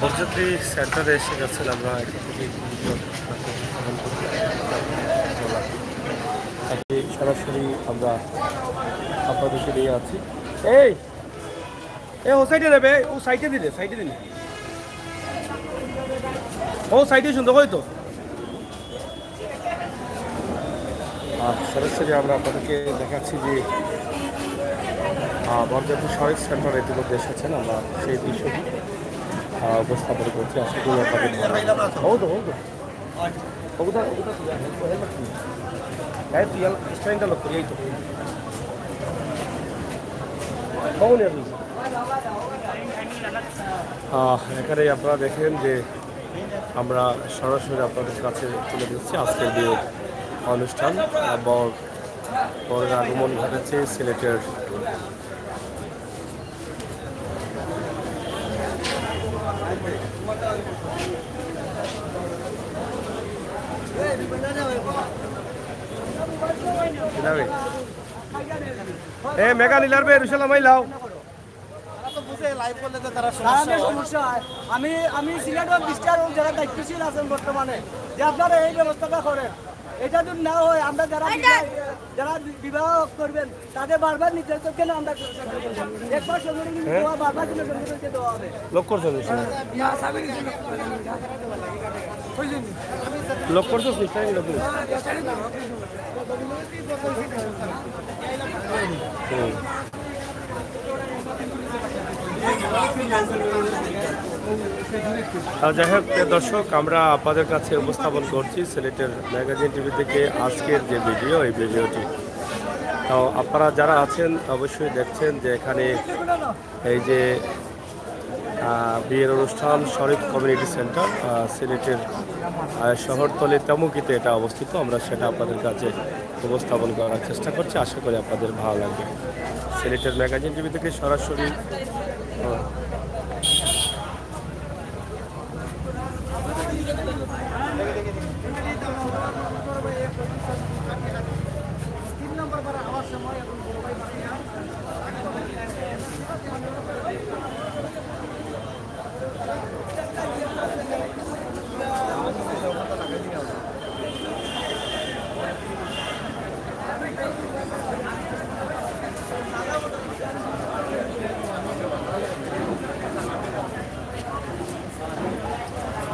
বরযাত্রী সেন্টারে এসে গেছেন আমরা এখান থেকে সরাসরি আমরা আপনাদেরকে নিয়ে আছি। এই ও সাইডে দেবে, ও সাইডে দিলে ও সাইডে সুন্দর হয় তো। সরাসরি আমরা আপনাদেরকে দেখাচ্ছি যে বরযাত্রী শহীদ সেন্টারে ইতিমধ্যে এসেছেন, আমরা সেই দৃশ্যটি উপস্থাপন করছি। আশা করি আপনাদের এখানে আপনারা দেখেন যে আমরা সরাসরি আপনাদের কাছে তুলে দিচ্ছি আজকের বিয়ের অনুষ্ঠান। বরের আগমন ঘটেছে সিলেটের মেগা নীলার বে রুশালা মাইলাও। আমি সিলেটের ডিস্ট্রিক্ট যারা দায়িত্বশীল আছেন বর্তমানে, যে আপনারা এই ব্যবস্থাটা করেন। এটা যদি না হয় আমরা যারা বিবাহ করবেন তাদের বারবার নির্ধারিত কেন আমরা একবার সংগঠন দেওয়া বারবার কিন্তু সংগঠনকে দেওয়া হবে। লোক করছো লোক করছো যাই হোক দর্শক, আমরা আপনাদের কাছে উপস্থাপন করছি সিলেটের ম্যাগাজিন টিভি থেকে আজকের যে ভিডিও, এই ভিডিওটি। তো আপনারা যারা আছেন অবশ্যই দেখছেন যে এখানে এই যে বিয়ের অনুষ্ঠান শরীফ কমিউনিটি সেন্টার সিলেটের শহরতলি তেমুকিতে এটা অবস্থিত। আমরা সেটা আপনাদের কাছে উপস্থাপন করার চেষ্টা করছি, আশা করি আপনাদের ভালো লাগবে। সিলেটের ম্যাগাজিন টিভি থেকে সরাসরি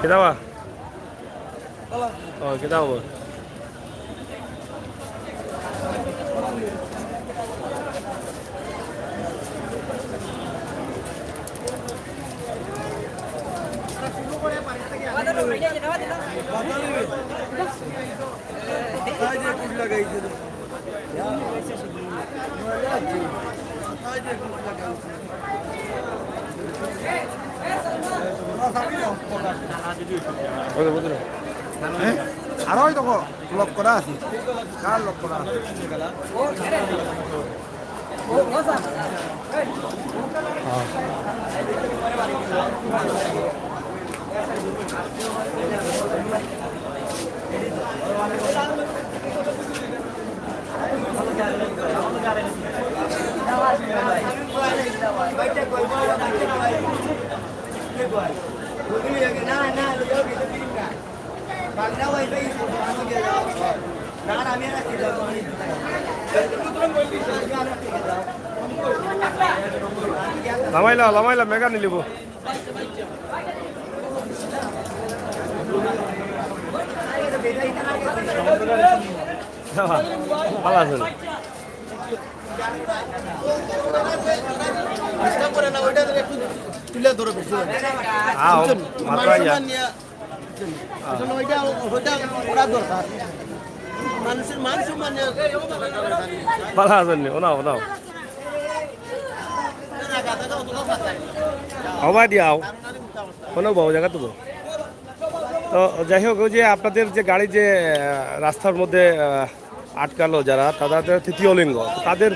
Kenapa? Oh, kita apa? আর ওই দেখো লক করা আছে, কার লক করা আছে? লামাইলা মেগা নিলিব। ভালো আছেন? তুলে ধরে বেশি দরকার মানুষের মান সম্মান ভালো আছেন? ওনাও ওনাও হবা দিয়াও কোনো বহু জায়গা তো। তো যাই হোক, ওই যে আপনাদের যে গাড়ি যে রাস্তার মধ্যে আটকালো যারা, তাদের তৃতীয় লিঙ্গ, তাদের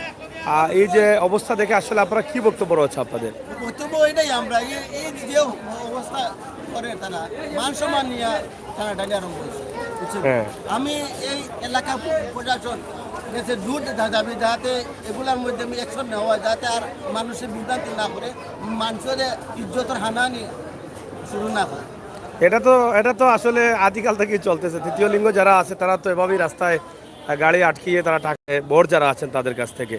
এই যে অবস্থা দেখে আসলে আপনারা কি বক্তব্য রয়েছে আপনাদের? বক্তব্য এটাই, আমরা এই যে অবস্থা করে তারা মান সম্মান নিয়ে টানাটানি আরম্ভ করেছে। আমি এই এলাকা প্রশাসন দেশের দূর দাবি যাতে এগুলোর মধ্যে আমি অ্যাকশন নেওয়া হয়, যাতে আর মানুষের বিভ্রান্তি না করে মানুষের ইজ্জতের হানানি শুরু না করে। এটা তো আসলে আদিকাল থেকেই চলতেছে। তৃতীয় লিঙ্গ যারা আছে তারা তো এভাবেই রাস্তায় গাড়ি আটকিয়ে তারা টাকা বর যারা আছেন তাদের কাছ থেকে।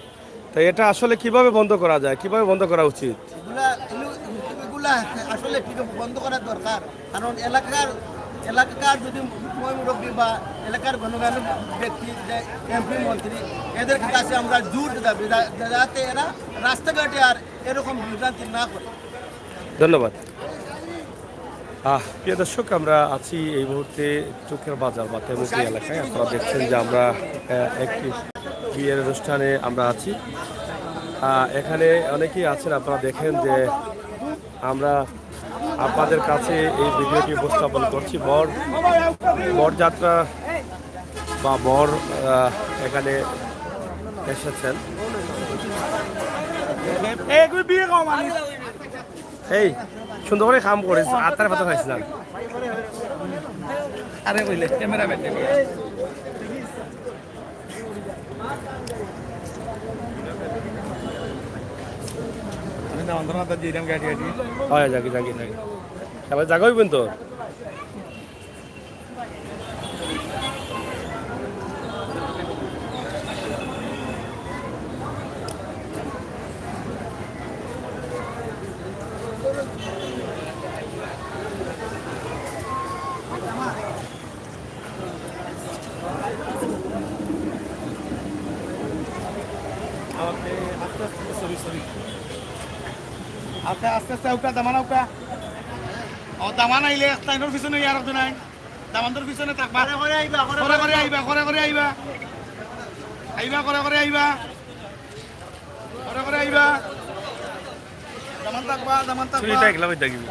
তো এটা আসলে কিভাবে বন্ধ করা যায়, কিভাবে বন্ধ করা উচিত? এগুলা আসলে ঠিক বন্ধ করা দরকার, কারণ এলাকার যদি মুরব্বী বা এলাকার গণমান্য ব্যক্তি, এমপি মন্ত্রী, এদের কাছে আমরা জোর দাবি যাতে এরা রাস্তাঘাটে আর এরকম বিভ্রান্তি না করে। ধন্যবাদ। প্রিয় দর্শক, আমরা আছি এই মুহূর্তে চোখের বাজার বা তেমুকি এলাকায়। আপনারা দেখছেন যে আমরা একটি বিয়ের অনুষ্ঠানে আমরা আছি। এখানে অনেকেই আছেন, আপনারা দেখেন যে আমরা আপনাদের কাছে এই ভিডিওটি উপস্থাপন করছি। বরযাত্রা বা বর এখানে এসেছেন। এই সুন্দর করে কাম করে আত্মার পাতা খাইছিলাম। আরে বুঝলে ক্যামেরা ব্যাটে জায়গা হইবেন তো। আস্তে আস্তে উকা দামান উকা ও দামান আইলে একটাইনোর পিছনে আর একজন নাই দামানটোর পিছনে থাকবা করে আইবা করে আইবা করে আইবা আইবা করে আইবা করে আইবা দামান থাকবা চুরিটা একলা হই থাকিবি।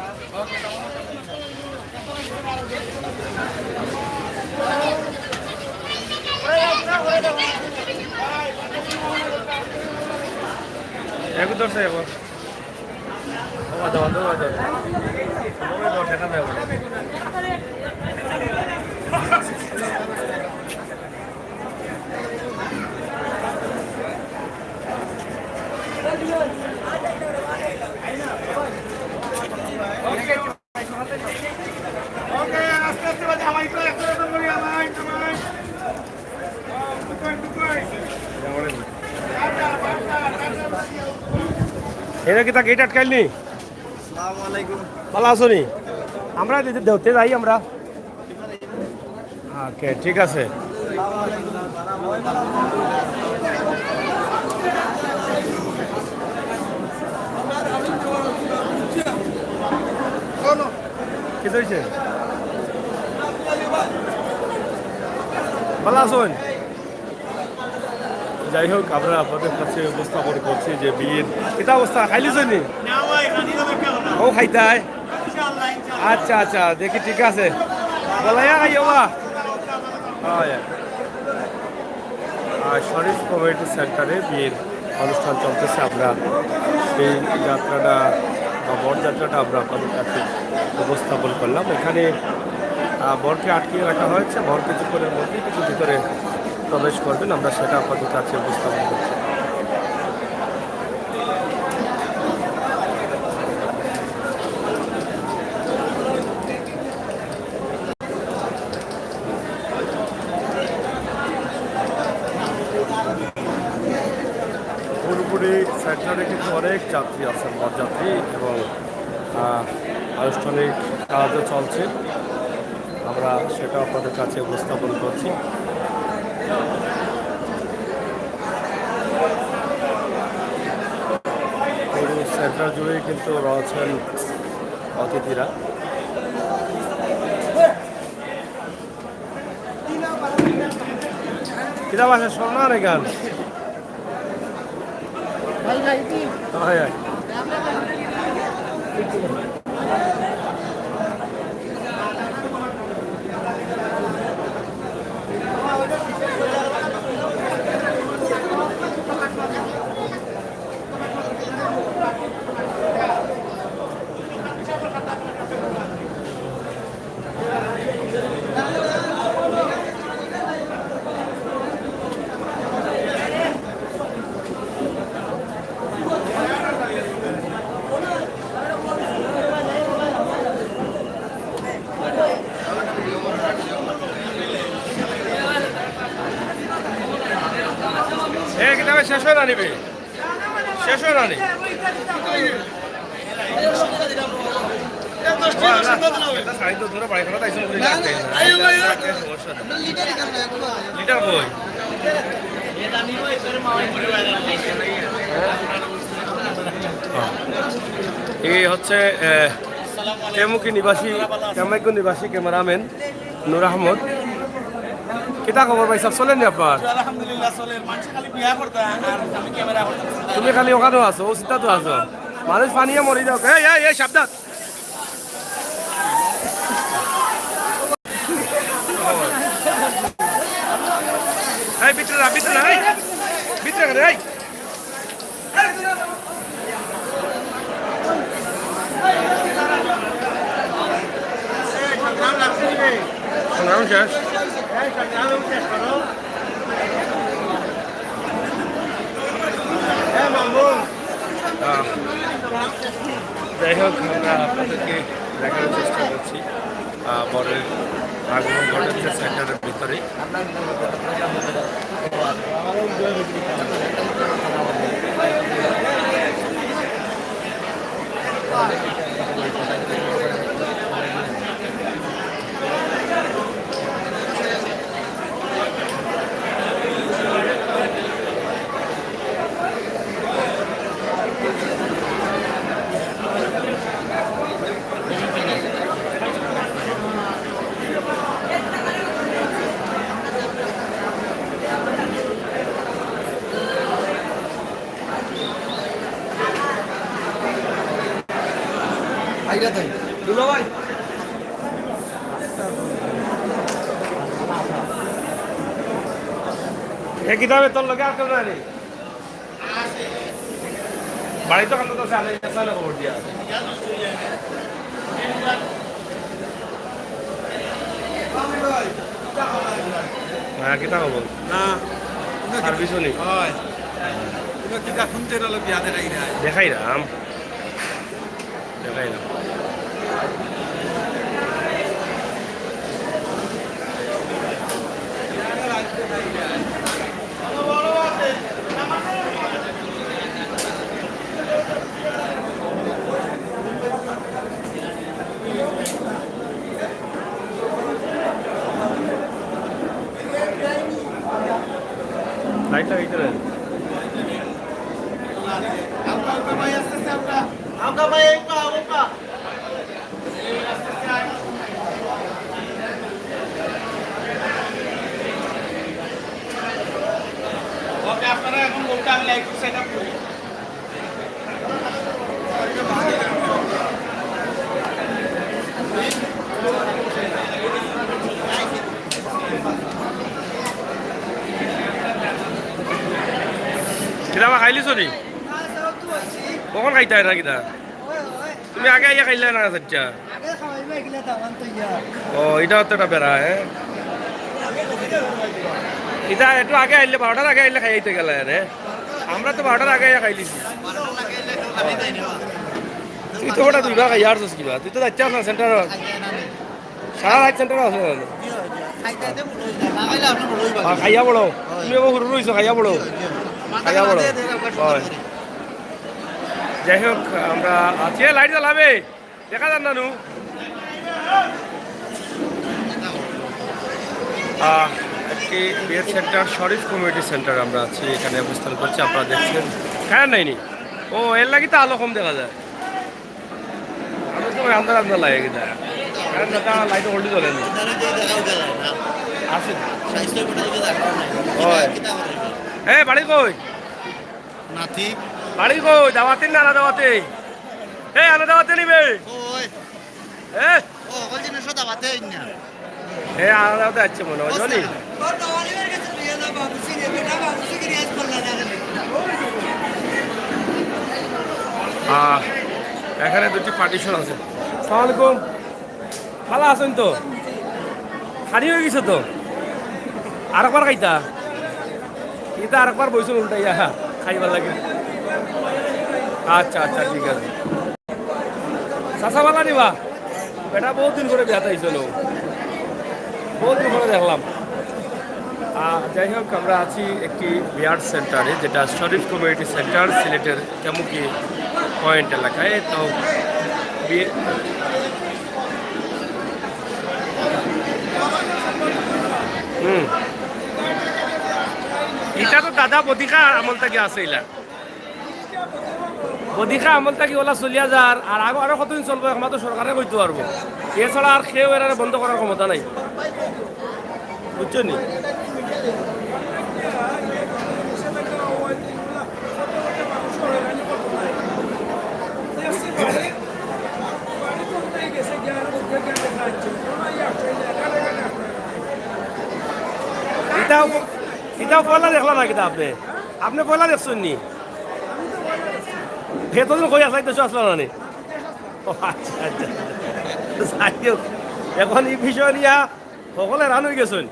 এক দর্শে একবার দেখা যায়। ওকে আস্তে আস্তে বাজে আমাই তো একটা করি আমাই এটা কি তা গেট আটকাইলি? ভালো আছো নি? আমরা দেওতে যাই আমরা। ওকে, ঠিক আছে। কি হয়েছে? ভালো আছেন? যাই হোক, আমরা আপনাদের কাছে উপস্থাপন করছি যে বিয়ের এটা অবস্থা খাইলিস নি? ও খাইতাই? আচ্ছা আচ্ছা, দেখি ঠিক আছে। বলাইয়া খাইবা? শরীফ কমিউনিটি সেন্টারে বিয়ের অনুষ্ঠান চলতেছে। আমরা সেই যাত্রাটা বা বরযাত্রাটা আমরা আপনাদের কাছে উপস্থাপন করলাম। এখানে বরকে আটকিয়ে রাখা হয়েছে। বর কিছুক্ষণের মধ্যে কিছু ভিতরে প্রবেশ করবেন, আমরা সেটা আপনাদের কাছে উপস্থাপন করছি। পুরোপুরি সেন্টারে কিন্তু অনেক যাত্রী আছেন, বরযাত্রী, এবং আনুষ্ঠানিক কাজও চলছে। আমরা সেটা আপনাদের কাছে উপস্থাপন করছি। পুরো সেন্টার জুড়েই কিন্তু রয়েছেন অতিথিরা। কিতাব আছে সোনার গান। হয় শেষ হয় না নিবে শেষ হয় না নি শাড়ি তো ধরে বাড়ি খাওয়া তাই লিটার কই এই হচ্ছে তেমুকি নিবাসী তেমাইকু নিবাসী ক্যামেরাম্যান নূর আহমদ কিতা খবর ভাই সব চলেন নি আপনার আলহামদুলিল্লাহ চলে মানুষ খালি বিয়া করতে আর আমি ক্যামেরা করতে তুমি খালি ওখানেও আছো ও চিন্তাতো আছো মানুষ পানিয়ে মরি যাও এই সাবধান এই ভিতরে না ভিতরে করে এই নাম শেষ যাই হোক আমরা আপনাদেরকে দেখানোর চেষ্টা করছি পরের আগমন ঘটেছে সেন্টারের ভিতরে এই কিতাবে তোর লগে আর কেউ নাই বাড়ি তো কান্দ তো সালে সালে খবর দিয়া হ্যাঁ কিতা খবর না সার্ভিসও নেই হয় তুমি কি কা শুনতে রলো বিয়া দে রাই রাই দেখাই রাম লাইটটা ভিতরে আমরা ভাই একটা ওকা ওকে আপনারা এখন বলতে আমি লাইট সেট আপ করি কিতা বা খাইলিছ নি কখন খাইতা এটা কিতা তুমি আগে আইয়া খাইলে না আচ্ছা ও এটা হচ্ছে একটা বেড়া হ্যাঁ এটা একটু আগে আইলে 12টার আগে আইলে খাইতে গেলে রে আমরা তো 12টার আগে আইয়া খাইলিছি তুই তো ওটা দুইবার খাই আর কিবা তুই তো যাচ্ছাস না সেন্টার সারা রাত সেন্টার আছে খাইয়া বড় তুমি সরু রইছো খাইয়া বড় হয় যাই হোক আমরা আছি লাইট জ্বালাবে দেখা যান নানু একটি বিয়ের সেন্টার শরীফ কমিউনিটি সেন্টার আমরা আছি এখানে অবস্থান করছি আপনারা দেখছেন খায়ার নাইনি ও এর লাগি তো আলো কম দেখা যায় আমি তো আন্দার আন্দার লাগে কিনা কারণ দাদা লাইট হোল্ডি জ্বলেনি আছে হ্যাঁ বাড়ি কই নাতি বাড়ি কই দাওয়াতে না দাওয়াতে আনা দাওয়াতে নিবে ওই হ্যাঁ ও কল জিনিস দাবাতে না আনা দাওয়াতে আছে মনে হয় জানি এখানে দুটি পার্টিশন আছে আসসালামু আলাইকুম ভালো আছেন তো খালি হয়ে গেছে তো আরেকবার খাইতা এটা আরেকবার বইছেন উল্টাইয়া খাইবার লাগে আচ্ছা আচ্ছা ঠিক আছে চাষা বালা নিবা বেটা বহুত দিন করে বিয়াতে আইছিল বহুত দিন করে দেখলাম যাই হোক আমরা আছি একটি বিয়ার সেন্টারে, যেটা শরীফ কমিউনিটি সেন্টার, সিলেটের কেমুকি পয়েন্ট এলাকায়। তো এটা তো দাদা বদিকা আমল থেকে আছে, ইলা বদিকা আমল থেকে ওলা চলিয়া যার, আর আরো কতদিন চলবো এখন তো সরকারে কইতে পারবো। এছাড়া আর খেয়েও এরা বন্ধ করার ক্ষমতা নাই, বুঝছো নি? এটাও পয়লা দেখলাম না কিন্তু আপনি পয়লা দেখছেন নি? সেতদিন কই আসলাই তো আসলো না নি? ও আচ্ছা আচ্ছা, যাই হোক, এখন এই বিষয় নিয়ে সকলে রান হয়ে গেছেন।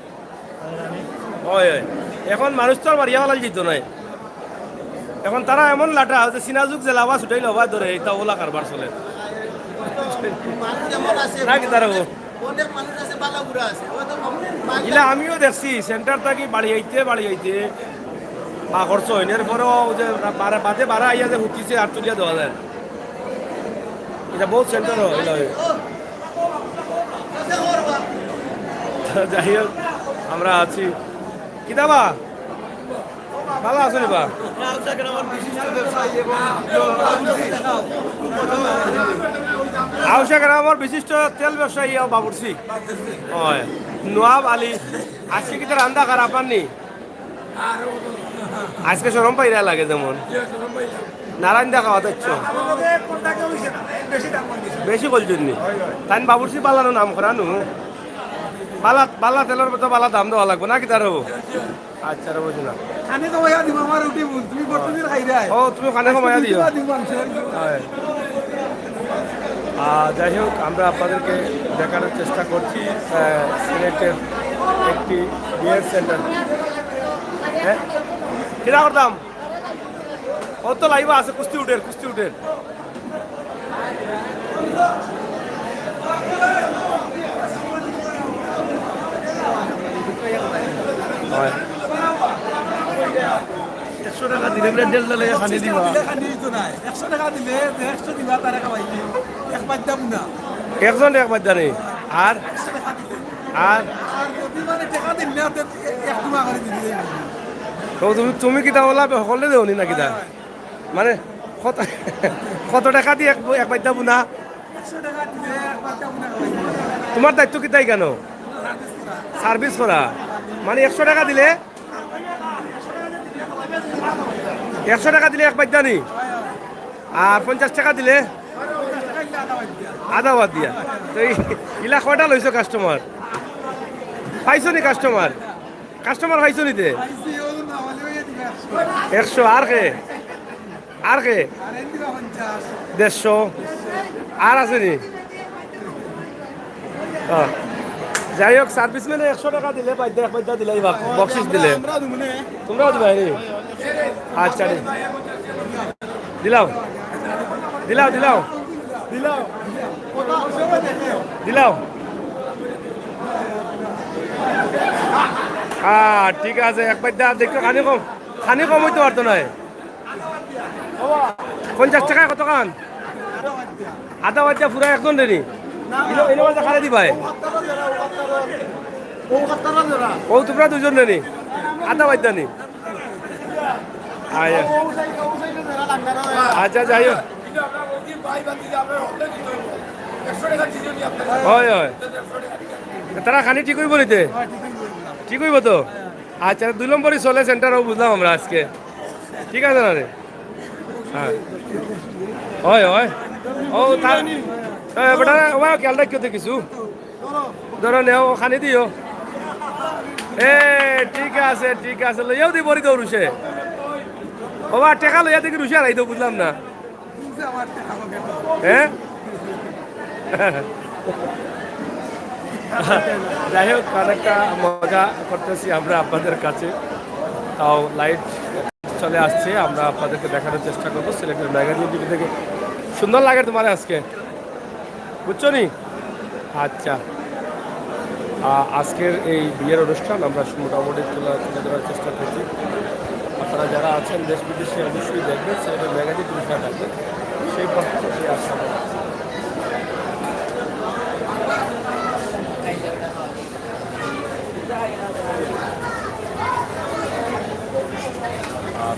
হয় হয়, এখন মানুষ তো আর মারিয়া ফেলা যেত নাই। এখন তারা এমন লাটা যে সিনাজুক জেলা বা ছুটাই লবা ধরে এটা ওলা কারবার চলে নাকি তারা। ইলা আমিও দেখছি সেন্টার থাকি বাড়ি আইতে বা খরচ হয়নি, এরপরেও যে বাদে বাড়া আইয়া যে হুকিছে আর তুলিয়া দেওয়া যায়, এটা বহুত সেন্টার হয়। যাই হোক আমরা আছি কিতাবা ভালো আছো নি বা? আউশা গ্রামের বিশিষ্ট তেল ব্যবসায়ী বাবুরসি হয় নোয়াব আলী। আজকে কি রান্দা খারাপ আননি? আজকে সরম পাইরা লাগে যেমন নারায়ণ দা খাওয়া দিচ্ছ বেশি বলছেন নি? তাই বাবুরসি পালানো নাম করানো বালা তেলের মতো বালা দাম দেওয়া লাগবে নাকি তার? আচ্ছা রে বুঝি না, ও তুমি খানে সময় দিও। যাই হোক আমরা আপনাদেরকে দেখানোর চেষ্টা করছি সিলেটের একটি বিয়ার সেন্টার। হ্যাঁ কিনা করতাম ও তো লাইভ আছে কুস্তি উঠের হয় 100 টাকা দিলে দেড় লাগে খানি দিবা। 100 টাকা দিলে 100 দিবা তারা খাওয়াইবে এক বাদ্দা মুনা একজন এক বাদ্দা নেই আর আর যদি মানে টাকা দিন না এক টুমা করে দিবি। তো তুমি কিতা বলা সকলে দেওনি না কিতা মানে কত টাকা দিয়ে এক বাদ্দা বুনা? 100 টাকা দিলে এক বাদ্দা মুনা খাওয়াইবে। তোমার দায়িত্ব কিতাই কেন? সার্ভিস করা মানে 100 টাকা দিলে 100 টাকা দিলে এক বাদ্দা নি, আর 50 টাকা দিলে আধা বাদ দিয়া। তো ইলা কয়টা লইছো কাস্টমার? পাইছো নি কাস্টমার পাইছো নিতে 100 আর কে 150 আর আছে নি? যাই হোক সার্ভিসম্যানে 100 টাকা দিলে এক বাদ্দা দিলে বকশিস দিলে তোমরাও দিবা? আচ্ছা দিলাও ঠিক আছে। এক বাদ্দা দেখো খানি কম হইতে পারতো নয়। 50 টাকায় কত খান? আধা বাদ্দা পুরা একজন দেনি খারে দিবাই। ও তোমরা দুজন নেনি আধা বাদ্দা নি? আচ্ছা যাই হোক হয় তারা খানি ঠিক হইব নিতে? ঠিক হইব তো? আচ্ছা 2 নম্বরই চলে সেন্টারও বুঝলাম আমরা আজকে, ঠিক আছে না রে? হ্যাঁ হয় ও তার বেটা খেয়াল রাখিও তো কিছু ধরো নেও খানি দিও। ঠিক আছে লইয়াও দি বড়ি দৌড়ুছে বাবা টেকা লইয়া দেখি রুষে আর আইতো বুঝলাম না। হ্যাঁ যাই হোক অনেকটা মজা করতেছি আমরা আপনাদের কাছে, তাও লাইট চলে আসছে, আমরা আপনাদেরকে দেখানোর চেষ্টা করবো সিলেটের ম্যাগাজিন টিভি থেকে। সুন্দর লাগে তোমার আজকে বুঝছো নি? আচ্ছা আজকের এই বিয়ের অনুষ্ঠান আমরা মোটামুটি তুলে ধরার চেষ্টা করছি। আপনারা যারা আছেন দেশ বিদেশে অবশ্যই দেখবেন, সেটা ম্যাগাজিন বিষয় থাকবে সেই পদ্ধতি আশা করি।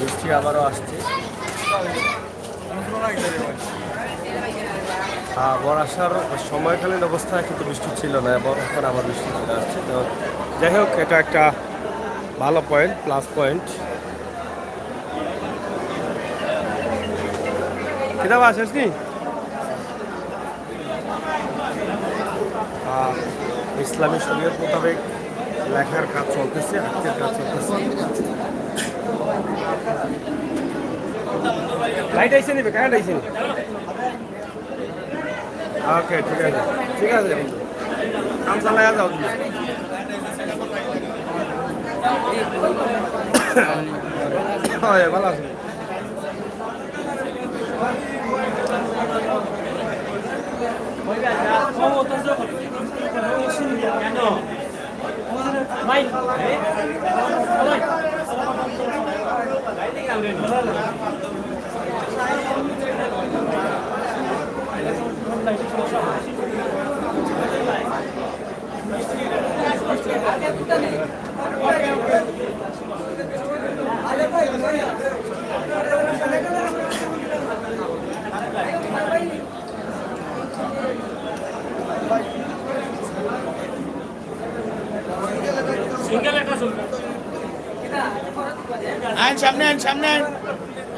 বৃষ্টি আবারও আসছে। বর্ষার সময়কালীন অবস্থায় কিন্তু বৃষ্টি ছিল না, এখন আবার বৃষ্টি চলে আসছে। তো যাই হোক, এটা একটা ভালো পয়েন্ট, প্লাস পয়েন্ট। কিতাব আসিস নি? ইসলামী শরীয়ত মোতাবেক লেখার কাজ চলতেছে, আজকের কাজ চলতেছে। লাইট আইসে নিবে, কারেন্ট আইসে নি? ওকে, ঠিক আছে, ঠিক আছে, কাম চালাইয়া যাও তুমি। ভালো আছে। আইন সামনে আইন, সামনে আইন,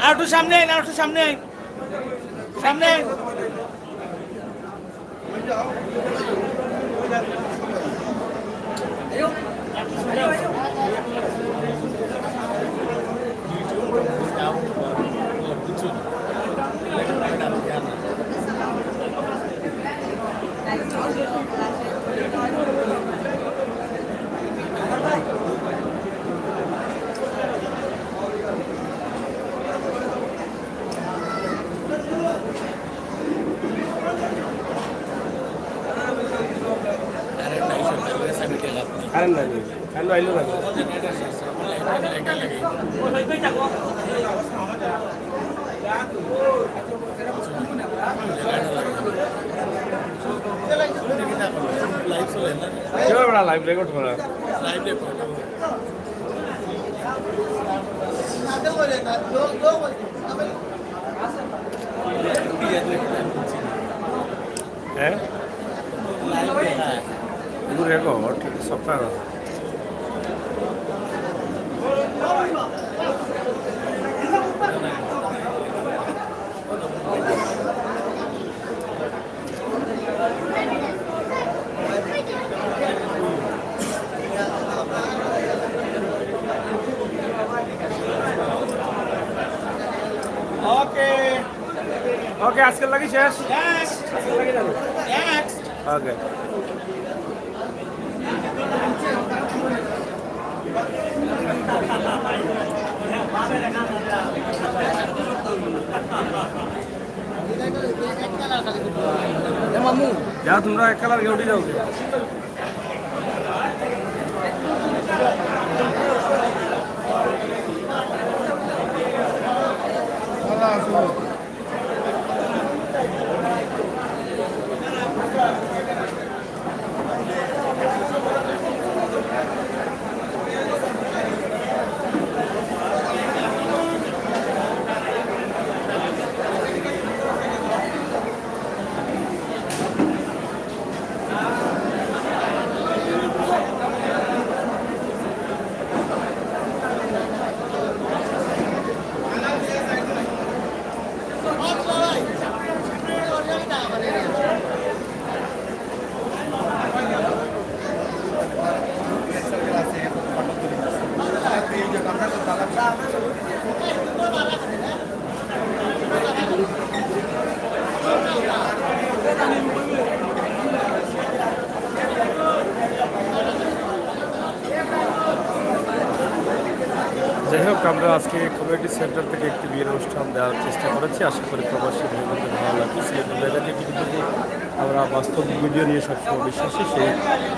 আর একটু সামনে আইন, আর একটু সামনে আইন, সামনে আইন। কারেন্ট নাই, কারেন্ট আইলো না। লাইভ রেকর্ড করা, হ্যাঁ রেকর্ড সফটওয়্যার। ওকে, আজকের লাগি শেষ। ওকে, যাও তোমরা এক কালার গেউটি যাও। যাই হোক, আমরা আজকে কমিউনিটি সেন্টার থেকে একটি বিয়ের অনুষ্ঠান দেওয়ার চেষ্টা করেছি। আশা করি প্রবাসী ভাই বোনদের ভালো লাগবে। আমরা বাস্তব ভিডিও নিয়ে সবসময় বিশ্বাসী, সেই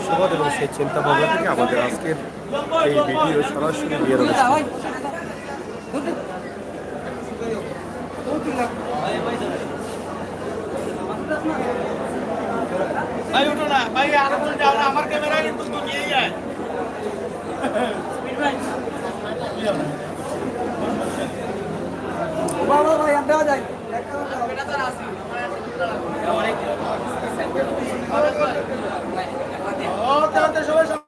সুবাদ এবং সেই চিন্তা ভাবনা থেকে আমাদের আজকের এই ভিডিও সরাসরি দিয়ে রয়েছে। ভাই ওঠো না ভাই, আরেকজন যাও না, আমার ক্যামেরা কিন্তু নিয়ে যায়। বাবা ভাই আমরাও যাই ও তাহলে সবাই